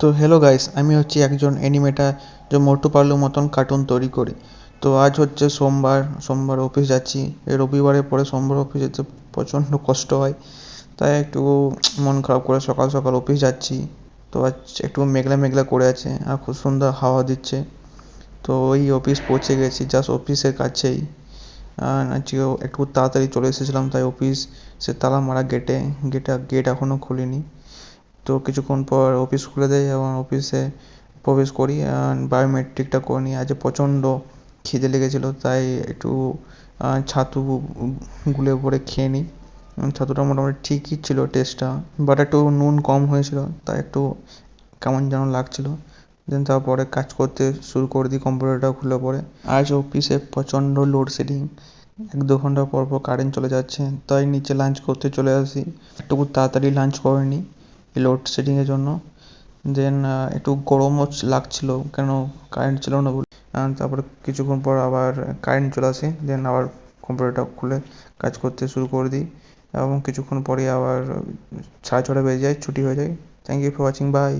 তো hello guys, আমি হচ্ছি একজন অ্যানিমেটার যে মোটু পাতলুর মতন কার্টুন তৈরি করি। তো আজ হচ্ছে সোমবার, সোমবার অফিস যাচ্ছি। এই রবিবারের পরে সোমবার অফিস যেতে প্রচণ্ড কষ্ট হয়, তাই একটু মন খারাপ করে সকাল সকাল অফিস যাচ্ছি। তো আজ একটু মেঘলা মেঘলা করে আছে আর খুব সুন্দর হাওয়া দিচ্ছে। তো ওই অফিস পৌঁছে গেছি, জাস্ট অফিসের কাছেই। আজকেও একটু তাড়াতাড়ি চলে এসেছিলাম, তাই অফিস সে তালা মারা গেট এখনও খুলিনি। তো কিছুক্ষণ পর অফিস খুলে দেয় এবং অফিসে প্রবেশ করি। বায়োমেট্রিকটা করে নিই। আজ প্রচণ্ড খিদে লেগেছিলো, তাই একটু ছাতু গুলে পরে খেয়ে নিই। ছাতুটা মোটামুটি ঠিকই ছিল টেস্টটা, বাট একটু নুন কম হয়েছিল, তাই একটু কেমন যেন লাগছিলো। দেন তারপরে কাজ করতে শুরু করে দিই কম্পিউটারটা খুলে পরে। আজ অফিসে প্রচণ্ড লোডশেডিং, 1-2 ঘন্টা পর পর কারেন্ট চলে যাচ্ছে, তাই নিচে লাঞ্চ করতে চলে আসি। একটু তাড়াতাড়ি লাঞ্চ করে নিই এই লোডশেডিংয়ের জন্য। দেন একটু গরমও লাগছিল, কেন কারেন্ট ছিল না বলে। তারপরে কিছুক্ষণ পর আবার কারেন্ট চলে আসে, দেন আবার কম্পিউটারটা খুলে কাজ করতে শুরু করে দিই এবং কিছুক্ষণ পরে আবার 6:30 বেজে যায়, ছুটি হয়ে যায়। Thank you for watching, by.